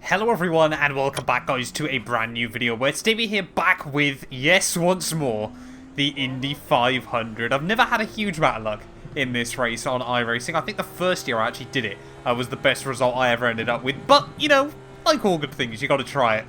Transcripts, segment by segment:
Hello everyone and welcome back guys to a brand new video where today we're here back with, yes, once more, the Indy 500. I've never had a huge amount of luck in this race on iRacing. I think the first year I actually did it was the best result I ever ended up with. But, you know, like all good things, you got to try it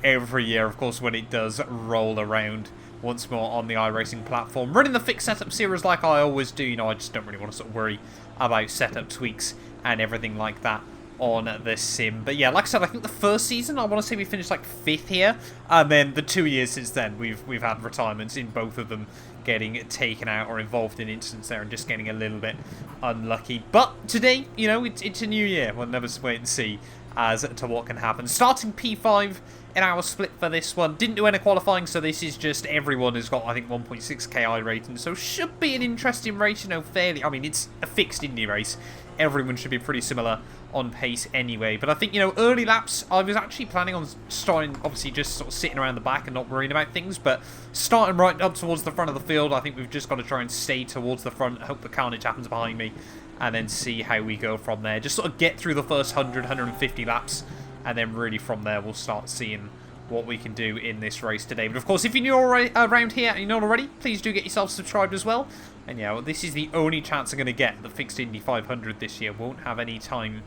every year, of course, when it does roll around once more on the iRacing platform. Running the fixed setup series like I always do, you know, I just don't really want to sort of worry about setup tweaks and everything like that on the sim. But yeah, like I said, I think the first season, I want to say we finished like 5th here, and then the 2 years since then, we've had retirements in both of them, getting taken out or involved in incidents there and just getting a little bit unlucky. But today, you know, it's a new year. We'll never wait and see as to what can happen. Starting P5 in our split for this one. Didn't do any qualifying, so this is just everyone has got, I think, 1.6k rating. So should be an interesting race, you know, fairly. I mean, it's a fixed Indy race. Everyone should be pretty similar on pace anyway. But I think, you know, early laps, I was actually planning on starting, obviously, just sort of sitting around the back and not worrying about things. But starting right up towards the front of the field, I think we've just got to try and stay towards the front, hope the carnage happens behind me, and then see how we go from there. Just sort of get through the first 100, 150 laps, and then really from there we'll start seeing what we can do in this race today. But of course, if you're new around here and you're not already, please do get yourself subscribed as well. And yeah, well, this is the only chance I'm going to get the fixed Indy 500 this year. Won't have any time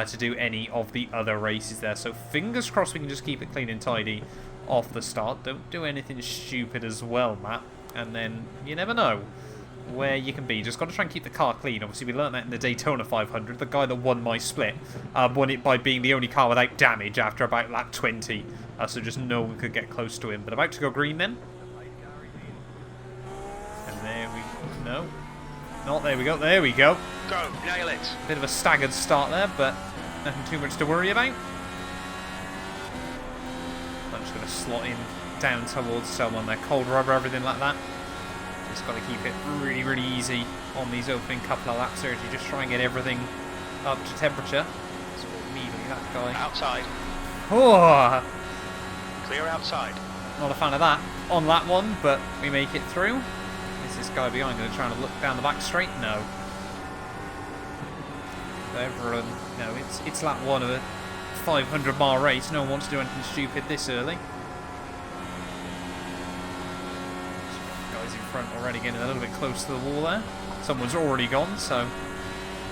to do any of the other races there. So fingers crossed we can just keep it clean and tidy off the start. Don't do anything stupid as well, Matt. And then you never know where you can be. Just got to try and keep the car clean. Obviously, we learned that in the Daytona 500. The guy that won my split won it by being the only car without damage after about lap 20. So just no one could get close to him. But about to go green then. And there we go. No. Not there we go. There we go. Go. Nail it. Bit of a staggered start there, but nothing too much to worry about. I'm just going to slot in down towards someone there. Cold rubber, everything like that. Just got to keep it really, really easy on these opening couple of laps here as you just try and get everything up to temperature. So immediately that guy. Outside. Oh! Clear outside. Not a fan of that on that one, but we make it through. Is this guy behind going to try and look down the back straight? No. Everyone, no, it's lap 1 of a 500-mile race. No one wants to do anything stupid this early. Guys in front already getting a little bit close to the wall there. Someone's already gone, so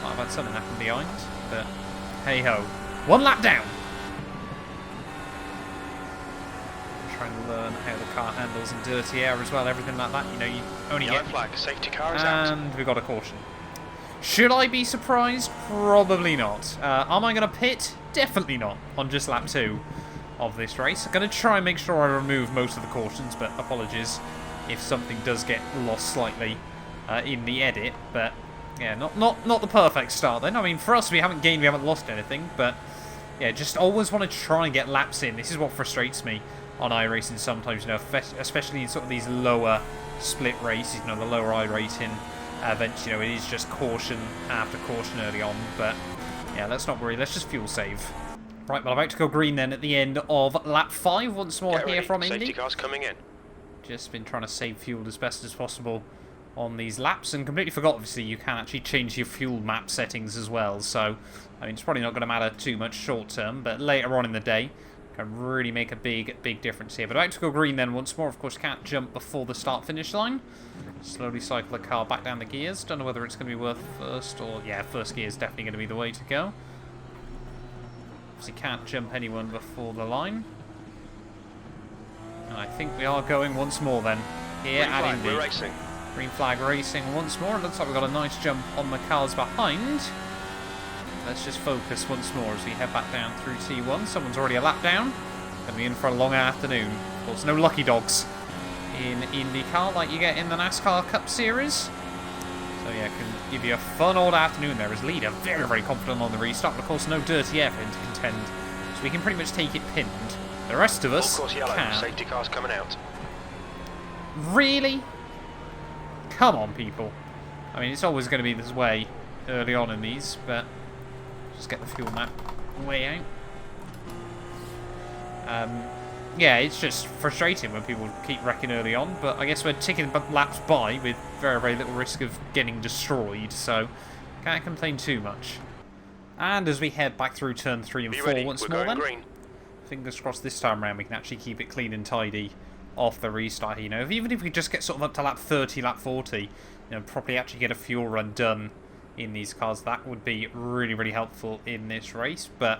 might have had something happen behind. But hey-ho. 1 lap down. Trying to learn how the car handles in dirty air as well, everything like that. You know, you only Yellow get... flag, safety car is out. And we got a caution. Should I be surprised? Probably not. Am I going to pit? Definitely not on just lap 2 of this race. I'm going to try and make sure I remove most of the cautions, but apologies if something does get lost slightly in the edit. But yeah, not the perfect start then. I mean, for us, we haven't gained, we haven't lost anything, but yeah, just always want to try and get laps in. This is what frustrates me on iRacing sometimes, you know, especially in sort of these lower split races, you know, the lower iRacing events, you know, it is just caution after caution early on. But yeah, let's not worry, let's just fuel save. Right, well, about to go green then at the end of lap 5 once more here from Indy. Safety car's coming in. Just been trying to save fuel as best as possible on these laps, and completely forgot, obviously, you can actually change your fuel map settings as well. So, I mean, it's probably not going to matter too much short term, but later on in the day, can really make a big difference here. But about to go green then once more. Of course, can't jump before the start-finish line. Slowly cycle the car back down the gears. Don't know whether it's going to be worth first or... Yeah, first gear is definitely going to be the way to go. Obviously, can't jump anyone before the line. And I think we are going once more then. Here Green at flag, Indy. we're racing. Green flag racing once more. It looks like we've got a nice jump on the cars behind. Let's just focus once more as we head back down through T1. Someone's already a lap down. Going to be in for a long afternoon. Of course, no lucky dogs in IndyCar like you get in the Nascar Cup Series. So yeah, can give you a fun old afternoon there as leader. Very, very confident on the restart. But of course, no dirty air for him to contend. So we can pretty much take it pinned. The rest of us yellow. can. Safety car's coming out. Really? Come on, people. I mean, it's always going to be this way early on in these, but just get the fuel map way out. Yeah, it's just frustrating when people keep wrecking early on, but I guess we're ticking laps by with very, very little risk of getting destroyed, so can't complain too much. And as we head back through turn 3 and 4 once more then, green. fingers crossed this time around we can actually keep it clean and tidy off the restart. You know, even if we just get sort of up to lap 30, lap 40, you know, probably actually get a fuel run done in these cars, that would be really, really helpful in this race. But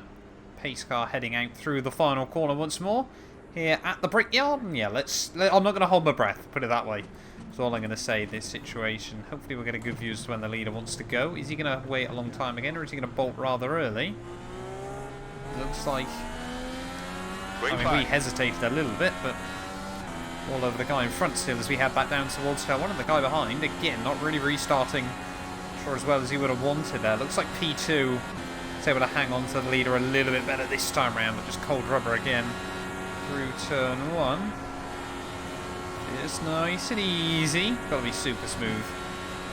pace car heading out through the final corner once more here at the Brickyard. And yeah, I'm not going to hold my breath, put it that way. That's all I'm going to say in this situation. Hopefully we'll get a good view as to when the leader wants to go. Is he going to wait a long time again, or is he going to bolt rather early? Looks like... I mean, we hesitated a little bit, but all over the guy in front still as we head back down towards turn 1. And the guy behind, again, not really restarting sure as well as he would have wanted there. Looks like P2 is able to hang on to the leader a little bit better this time around, but just cold rubber again through turn 1. It's nice and easy. Got to be super smooth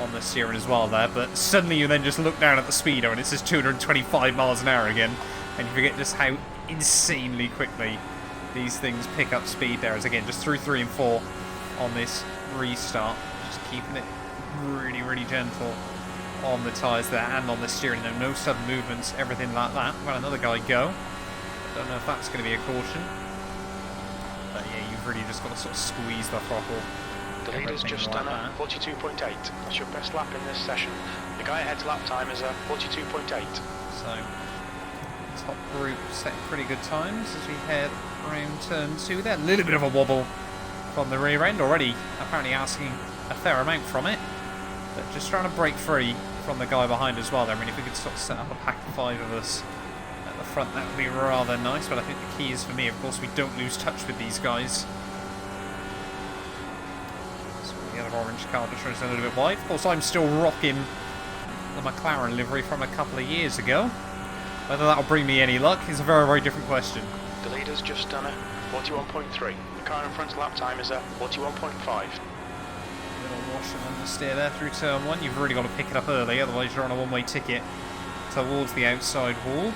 on the steering as well there, but suddenly you then just look down at the speedo and it says 225 miles an hour again, and you forget just how insanely quickly these things pick up speed there. As again, just through 3 and 4 on this restart, just keeping it really, really gentle on the tyres there and on the steering. No sudden movements, everything like that. Well, another guy go. Don't know if that's going to be a caution. But yeah, you've really just got to sort of squeeze the throttle. The leader's just done a 42.8. That's your best lap in this session. The guy ahead's lap time is a 42.8. So, top group set pretty good times as we head around turn 2 there. A little bit of a wobble from the rear end already, apparently asking a fair amount from it. But just trying to break free from the guy behind as well there. I mean, if we could sort of set up a pack of 5 of us at the front, that would be rather nice. But I think the key is for me, of course, we don't lose touch with these guys. So the other orange car just runs a little bit wide. Of course, I'm still rocking the McLaren livery from a couple of years ago. Whether that'll bring me any luck is a very, very different question. The leader's just done a 41.3. The car in front's lap time is a 41.5. Little wash and understeer there through turn 1. You've really got to pick it up early, otherwise you're on a one-way ticket towards the outside wall.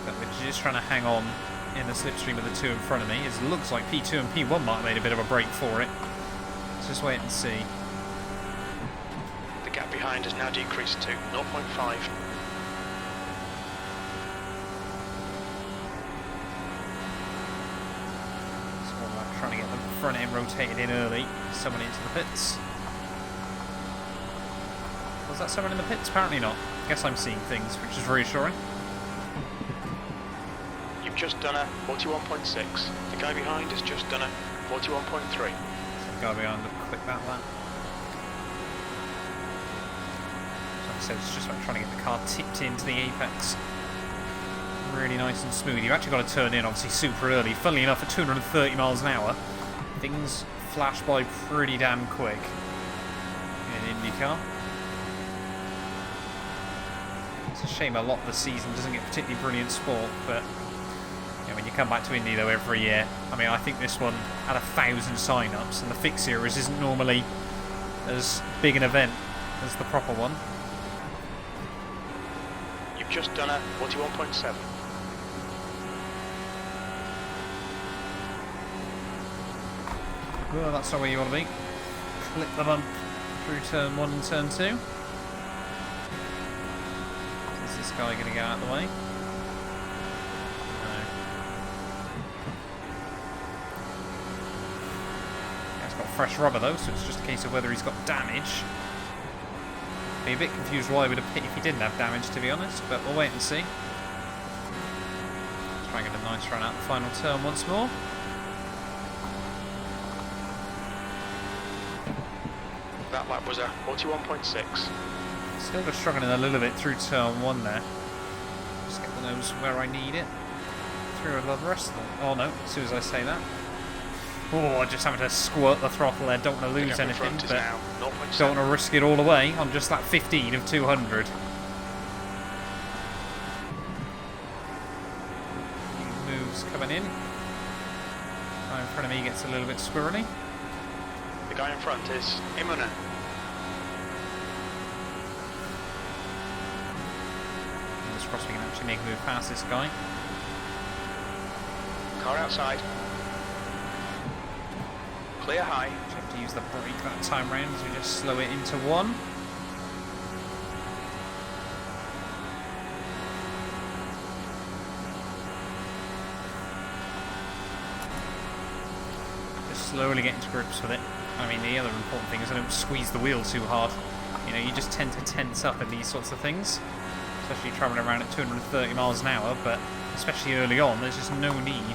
But we're just trying to hang on in the slipstream of the 2 in front of me. It looks like P2 and P1 might have made a bit of a break for it. Let's just wait and see. The gap behind has now decreased to 0.5. Trying to get the front end rotated in early. Someone into the pits. Was that someone in the pits? Apparently not. Guess I'm seeing things, which is reassuring. You've just done a 41.6. The guy behind has just done a 41.3. The guy behind will click that lap. Like I said, it's just about trying to get the car tipped into the apex. Really nice and smooth. You've actually got to turn in obviously super early. Funnily enough, at 230 miles an hour, things flash by pretty damn quick in IndyCar. It's a shame a lot of the season doesn't get particularly brilliant sport, but you know, when you come back to Indy though every year, I mean, I think this one had 1,000 sign-ups, and the fixed series isn't normally as big an event as the proper one. You've just done a 41.7. Well, that's not where you want to be. Clip the bump through turn 1 and turn 2. Is this guy going to get out of the way? No. Yeah, he's got fresh rubber though, so it's just a case of whether he's got damage. Be a bit confused why he would have pit if he didn't have damage, to be honest, but we'll wait and see. Try and get a nice run out the final turn once more. That lap was a 41.6. Still just struggling a little bit through turn 1 there. Just get the nose where I need it. Through a lot of the rest of them. Oh no, as soon as I say that. Oh, just having to squirt the throttle there. Don't want to lose anything, but don't want to risk it all away on just that 15 of 200. Moves coming in. Guy in front of me gets a little bit squirrely. The guy in front is Imonen. Fingers crossed we can actually make a move past this guy. Car outside. Clear high. Just have to use the brake that time round as we just slow it into 1. slowly getting to grips with it. I mean, the other important thing is I don't squeeze the wheel too hard. You know, you just tend to tense up in these sorts of things, especially travelling around at 230 miles an hour, but especially early on, there's just no need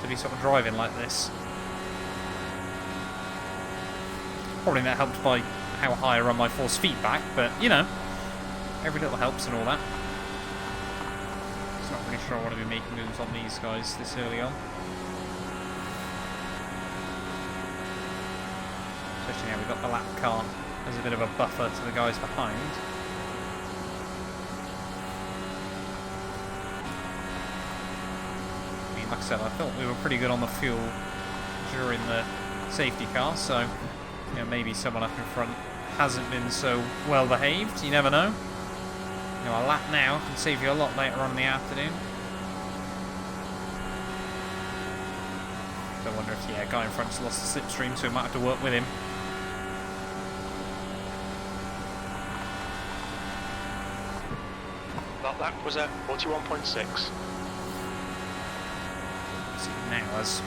to be sort of driving like this. Probably not helped by how high I run my force feedback, but, you know, every little helps and all that. Just not really sure I want to be making moves on these guys this early on. Especially now we've got the lap car as a bit of a buffer to the guys behind. I mean, like I said, I thought we were pretty good on the fuel during the safety car, so you know, maybe someone up in front hasn't been so well behaved. You never know. You know, a lap now can save you a lot later on in the afternoon. I wonder if, yeah, guy in front's lost the slipstream, so we might have to work with him. That lap was at 41.6. See, now has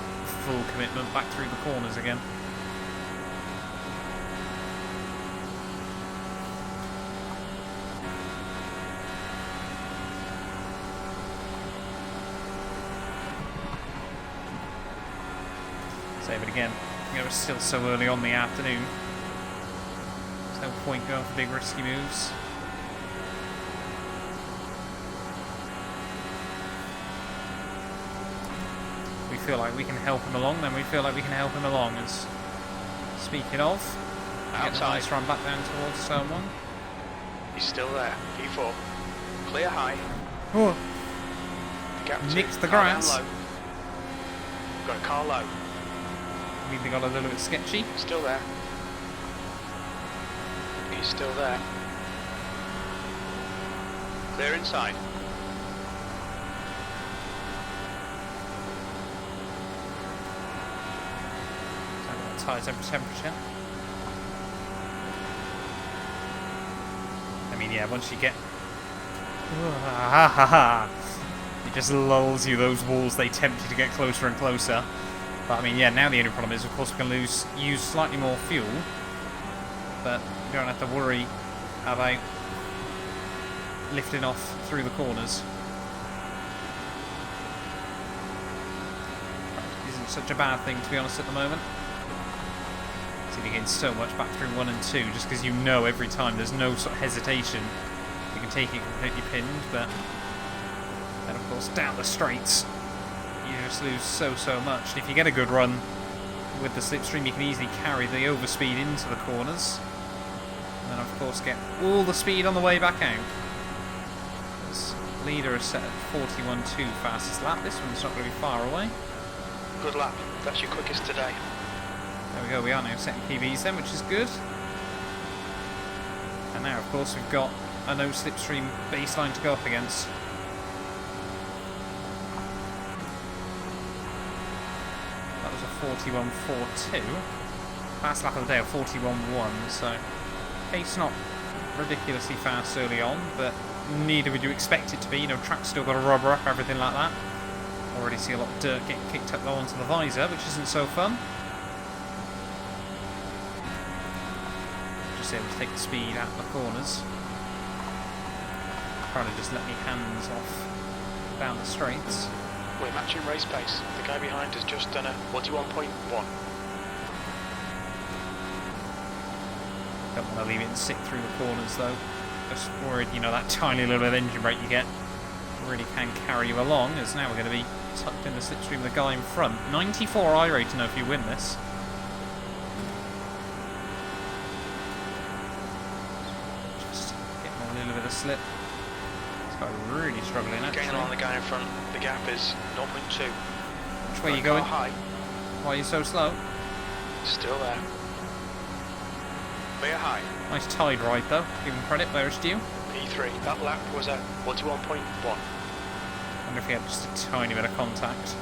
full commitment back through the corners again. But again, you know, it's still so early on in the afternoon. There's no point going for big risky moves. We feel like we can help him along, then we feel like we can help him along. As speaking of, get a nice run back down towards zone 1. He's still there. P4. Clear high. Oh. Gap Nicked 2. the grass. Low. Got a car low. They got a little bit sketchy. Still there. He's still there. Clear inside. Tyre temperature. I mean, yeah, once you get... It just lulls you, those walls, they tempt you to get closer and closer. But I mean, yeah, now the only problem is, of course, we can use slightly more fuel, but you don't have to worry about lifting off through the corners. Isn't such a bad thing, to be honest, at the moment. See, you gain so much back through 1 and 2, just because you know every time there's no sort of hesitation. You can take it completely pinned, but then, of course, down the straights, you just lose so much. And if you get a good run with the slipstream, you can easily carry the overspeed into the corners. And then, of course, get all the speed on the way back out. This leader is set at 41.2 fastest lap. This one's not going to be far away. Good lap. That's your quickest today. There we go. We are now setting PBs then, which is good. And now, of course, we've got a no slipstream baseline to go up against. That was a 41.42. Fast lap of the day of 41.1, so pace not ridiculously fast early on, but neither would you expect it to be. You know, track's still got a rubber up, everything like that. Already see a lot of dirt getting kicked up though onto the visor, which isn't so fun. Just able to take the speed out of the corners. Trying to just let me hands off down the straights. We're matching race pace. The guy behind has just done a 41.1. Don't want to leave it and sit through the corners though. Just worried, you know, that tiny little bit of engine brake you get really can carry you along, as now we're going to be tucked in the slipstream with the guy in front. 94 iRacing if you win this. Just getting a little bit of slip. This guy really struggling actually. Gaining on the guy in front. The gap is 0.2. Which way are you going? High. Why are you so slow? Still there. Clear high. Nice tide ride though. Give him credit where it's due. P3. That lap was at 41.1. I wonder if he had just a tiny bit of contact.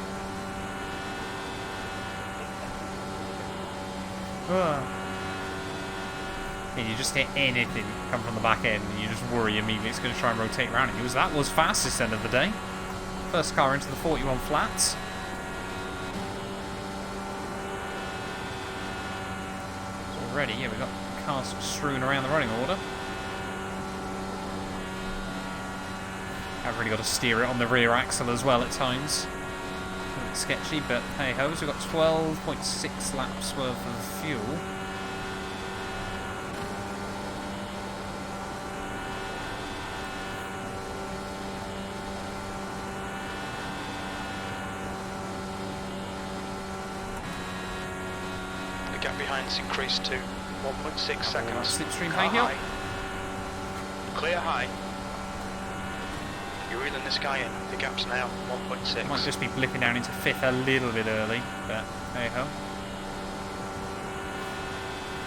Yeah, you just hit anything come from the back end and you just worry immediately it's going to try and rotate around you. That was fastest end of the day. First car into the 41 flats. ready. Yeah, we've got cars strewn around the running order. I've really got to steer it on the rear axle as well at times. A bit sketchy, but hey ho, so we've got 12.6 laps worth of fuel. The gap behind's increased to 1.6 seconds. Slipstream Car high. Clear high. You're reeling this guy in. The gap's now 1.6. Might just be blipping down into 5th a little bit early, but hey ho.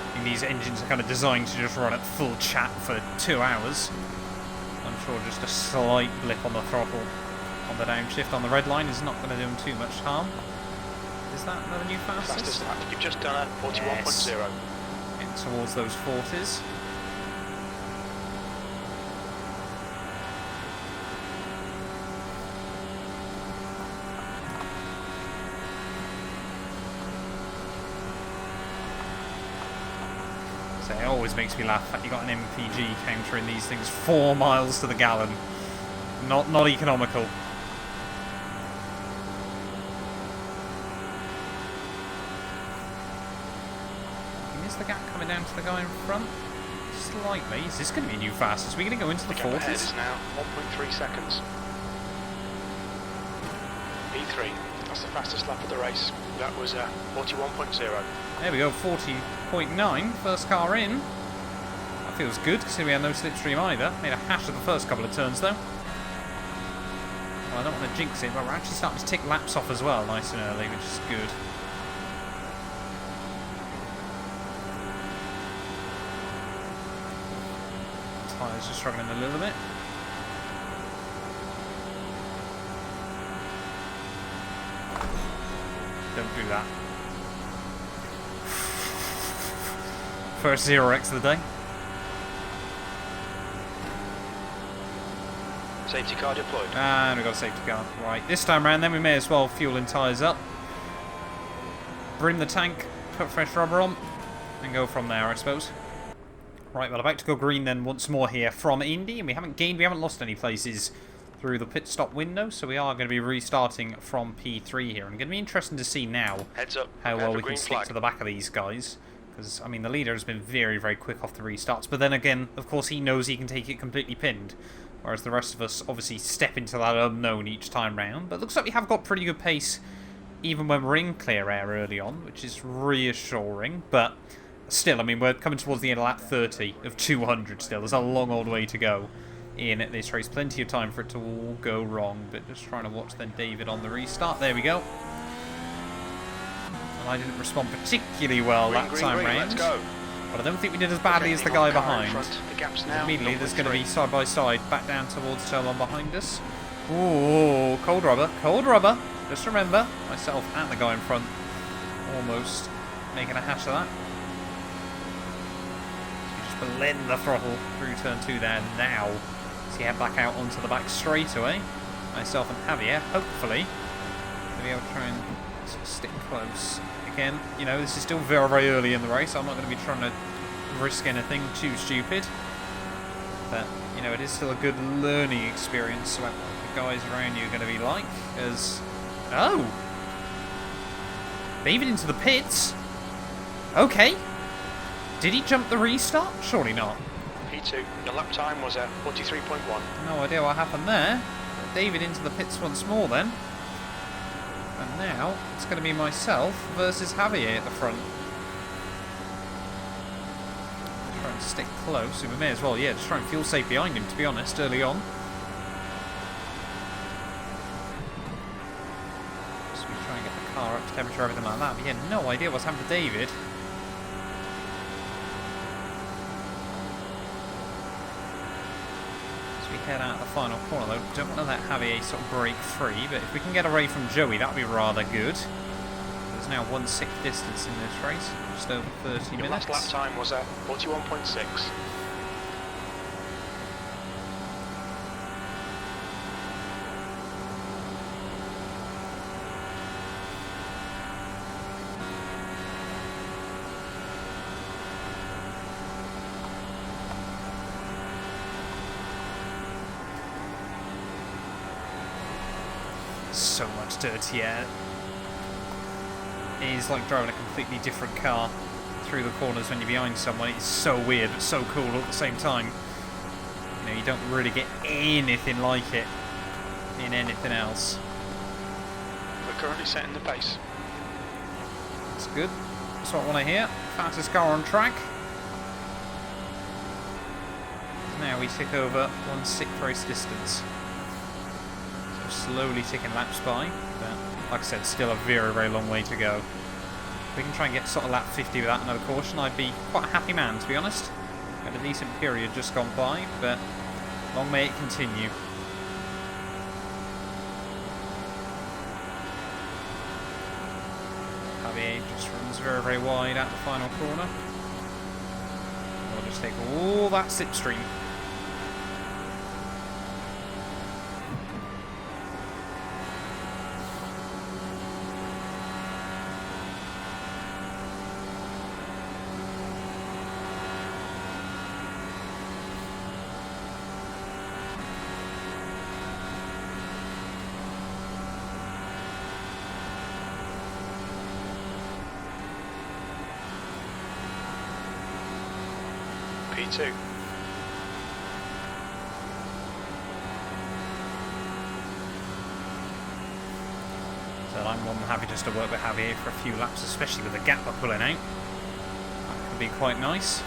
I think these engines are kind of designed to just run at full chat for 2 hours. I'm sure just a slight blip on the throttle on the downshift on the red line is not going to do them too much harm. Is that another new fastest? Fastest lap. You've just done a 41.0. Yes. Getting towards those 40s. So it always makes me laugh that you got an MPG counter in these things 4 miles to the gallon. Not economical. The gap coming down to the guy in front slightly. Is this going to be a new fastest? Are we going to go into the 40s? Ahead is now 1.3 seconds. P3. That's the fastest lap of the race. That was 41.0. There we go, 40.9. First car in. That feels good, because we had no slipstream either. Made a hash of the first couple of turns though. Well, I don't want to jinx it, but we're actually starting to tick laps off as well, nice and early, which is good. Tyres are struggling a little bit. Don't do that. First 0x of the day. Safety car deployed. And we've got a safety car. Right, this time around then we may as well fuel and tyres up. Brim the tank, put fresh rubber on, and go from there, I suppose. Right, well, about to go green then once more here from Indy, and we haven't lost any places through the pit stop window, so we are going to be restarting from P3 here. I'm going to be interested to see now Heads up, how well we can stick to the back of these guys, because, I mean, the leader has been very, very quick off the restarts, but then again, of course, he knows he can take it completely pinned, whereas the rest of us obviously step into that unknown each time round. But it looks like we have got pretty good pace even when we're in clear air early on, which is reassuring, but still, I mean, we're coming towards the end of lap 30 of 200 still. There's a long old way to go in this race. Plenty of time for it to all go wrong, but just trying to watch then David on the restart. There we go. And I didn't respond particularly well that time round, but I don't think we did as badly as the guy behind. Immediately there's going to be side by side back down towards turn one behind us. Ooh, cold rubber, cold rubber. Just remember, myself and the guy in front almost making a hash of that. Blend the throttle through turn 2 there now. So you head back out onto the back straightaway. Myself and Javier, hopefully, will be able to try and stick close. Again, you know, this is still very, very early in the race. I'm not going to be trying to risk anything too stupid. But, you know, it is still a good learning experience about what the guys around you are going to be like. As... Oh! David into the pits? Okay. Did he jump the restart? Surely not. P2, your lap time was 43.1. No idea what happened there. David into the pits once more then. And now it's going to be myself versus Javier at the front. Try and stick close. We may as well, yeah, just try and fuel safe behind him, to be honest, early on. Just try and get the car up to temperature, everything like that. But yeah, no idea what's happened to David. Head out the final corner though. Don't want to let Javier sort of break free, but if we can get away from Joey, that would be rather good. There's now 1/6 distance in this race, just over 30 minutes. Your last lap time was 41.6. So much dirtier. It is like driving a completely different car through the corners when you're behind someone. It's so weird, but so cool all at the same time. You know, you don't really get anything like it in anything else. We're currently setting the pace. That's good. That's what I want to hear. Fastest car on track. Now we tick over 1/6 race distance. So slowly ticking laps by, but like I said, still a very, very long way to go. If we can try and get sort of lap 50 without another caution, I'd be quite a happy man, to be honest. Had a decent period just gone by, but long may it continue. Javier just runs very, very wide out the final corner. We'll just take all that slipstream. P2. So I'm more than happy just to work with Javier for a few laps, especially with the gap we're pulling out. That could be quite nice.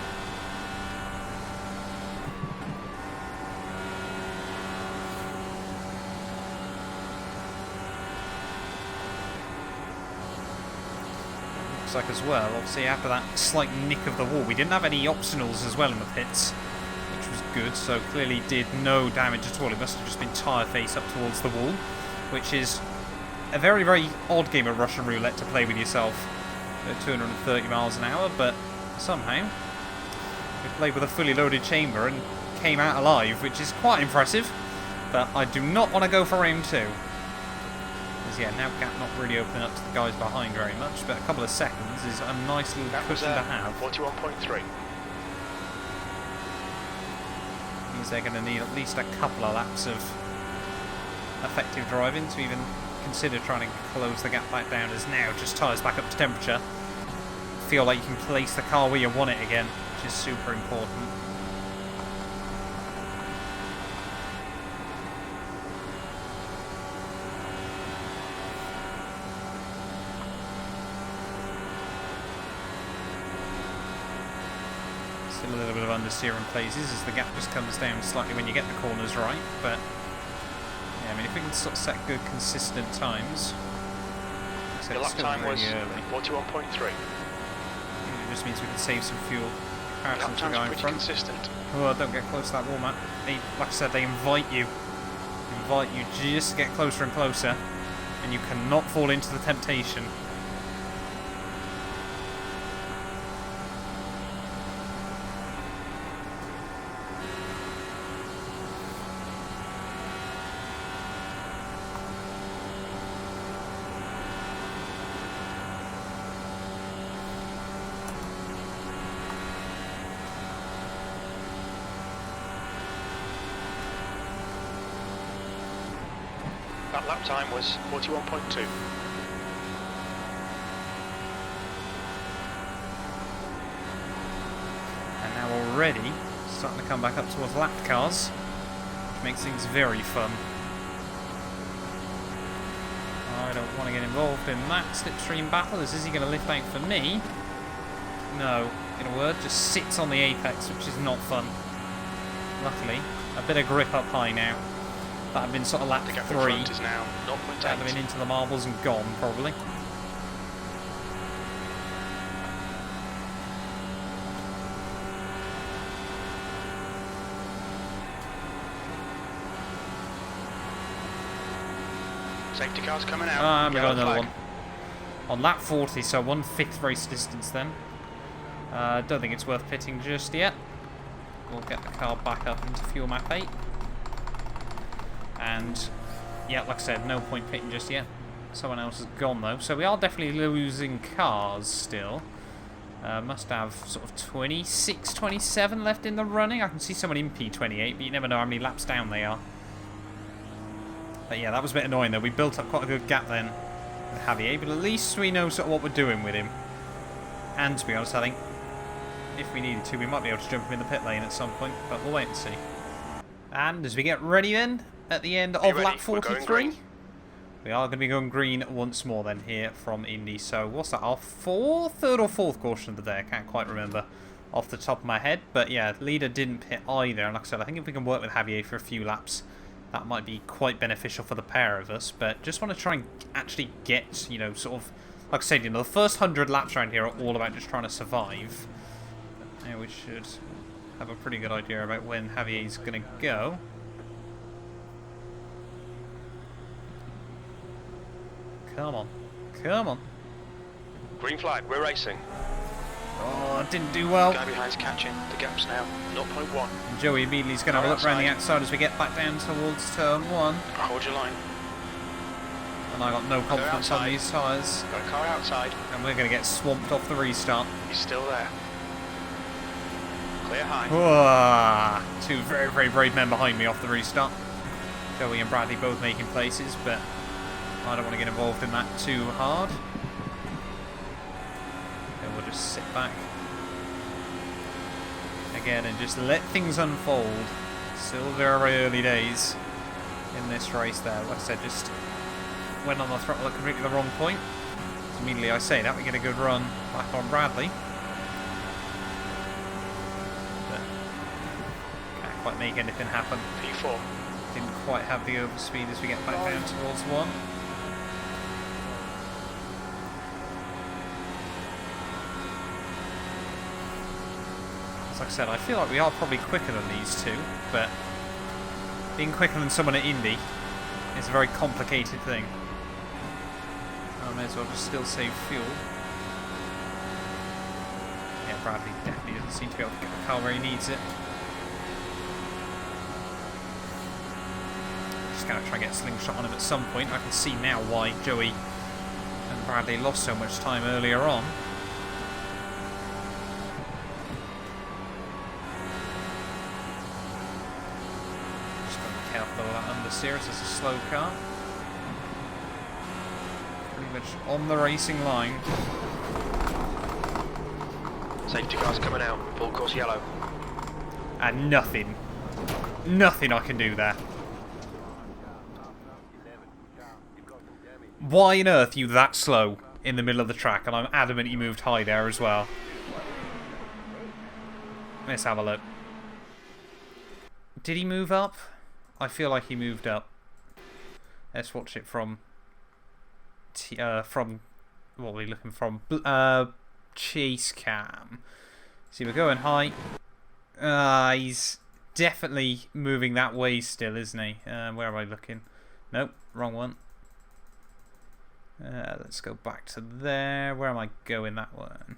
Like as well, obviously after that slight nick of the wall, we didn't have any optionals as well in the pits, which was good, so clearly did no damage at all. It must have just been tyre face up towards the wall, which is a very, very odd game of Russian roulette to play with yourself at 230 miles an hour, but somehow we played with a fully loaded chamber and came out alive, which is quite impressive, but I do not want to go for round 2. Yeah, now gap not really opening up to the guys behind very much, but a couple of seconds is a nice little cushion to have. 41.3. Means they're going to need at least a couple of laps of effective driving to even consider trying to close the gap back down, as now just tyres back up to temperature. Feel like you can place the car where you want it again, which is super important. A little bit of understeer in places as the gap just comes down slightly when you get the corners right, but yeah, I mean, if we can sort of set good consistent times. The lap time was 41.3. It just means we can save some fuel. Lap time's pretty consistent. Oh, don't get close to that wall, man. Like I said, they invite you just to get closer and closer, and you cannot fall into the temptation. That lap time was 41.2. And now already starting to come back up towards lap cars, which makes things very fun. I don't want to get involved in that slipstream battle. Is he going to lift out for me? No. In a word, just sits on the apex, which is not fun. Luckily, a bit of grip up high now. That had been sort of lap 3. Is now 0.8. That had been into the marbles and gone, probably. Safety car's coming out. We got another one. On lap 40, so 1/5 race distance then. Don't think it's worth pitting just yet. We'll get the car back up into fuel map 8. And yeah, like I said, no point pitting just yet. Someone else has gone though, so we are definitely losing cars still. Must have sort of 26, 27 left in the running. I can see someone in P28, but you never know how many laps down they are. But yeah, that was a bit annoying though. We built up quite a good gap then with Javier, but at least we know sort of what we're doing with him. And to be honest, I think if we needed to, we might be able to jump him in the pit lane at some point, but we'll wait and see. And as we get ready then, at the end of lap 43, we are going to be going green once more then here from Indy. So what's that, our third or fourth caution of the day? I can't quite remember off the top of my head. But yeah, leader didn't pit either. And like I said, I think if we can work with Javier for a few laps, that might be quite beneficial for the pair of us. But just want to try and actually get, you know, sort of, like I said, you know, the first 100 laps around here are all about just trying to survive. But yeah, we should have a pretty good idea about when Javier's going to go. Come on. Come on. Green flag, we're racing. Oh, didn't do well. Guy behind's catching. The gap's now 0.1. Joey immediately is going to have a look around the outside as we get back down towards turn 1. Hold your line. And I got no confidence on these tyres. Got a car outside. And we're going to get swamped off the restart. He's still there. Clear high. Whoa. Two very, very brave men behind me off the restart. Joey and Bradley both making places, but I don't want to get involved in that too hard. Then we'll just sit back again and just let things unfold. Still very early days in this race there. Like I said, just went on the throttle at completely the wrong point. So immediately I say that, we get a good run back on Bradley. But can't quite make anything happen. P4. Didn't quite have the overspeed as we get back down towards 1. Like I said, I feel like we are probably quicker than these two, but being quicker than someone at Indy is a very complicated thing. I may as well just still save fuel. Yeah, Bradley definitely doesn't seem to be able to get the car where he needs it. Just going to try and get a slingshot on him at some point. I can see now why Joey and Bradley lost so much time earlier on. Understeer, it's a slow car. Pretty much on the racing line. Safety car's coming out. Full course yellow. And nothing I can do there. Why on earth are you that slow in the middle of the track? And I'm adamant you moved high there as well. Let's have a look. Did he move up? I feel like he moved up. Let's watch it from what are we looking from? Chase cam. See, we're going high. He's definitely moving that way still, isn't he? Where am I looking? Nope, wrong one. Let's go back to there. Where am I going? That one.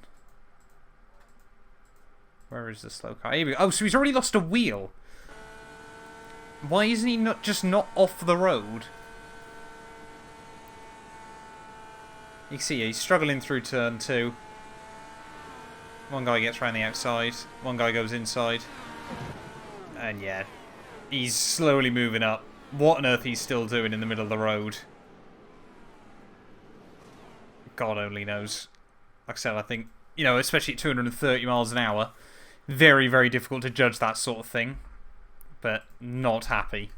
Where is the slow car? Here we go. Oh, so he's already lost a wheel. Why isn't he not off the road? You can see he's struggling through turn 2. One guy gets around the outside. One guy goes inside. And yeah, he's slowly moving up. What on earth he's still doing in the middle of the road? God only knows. Like I said, I think, you know, especially at 230 miles an hour, very, very difficult to judge that sort of thing. But not happy.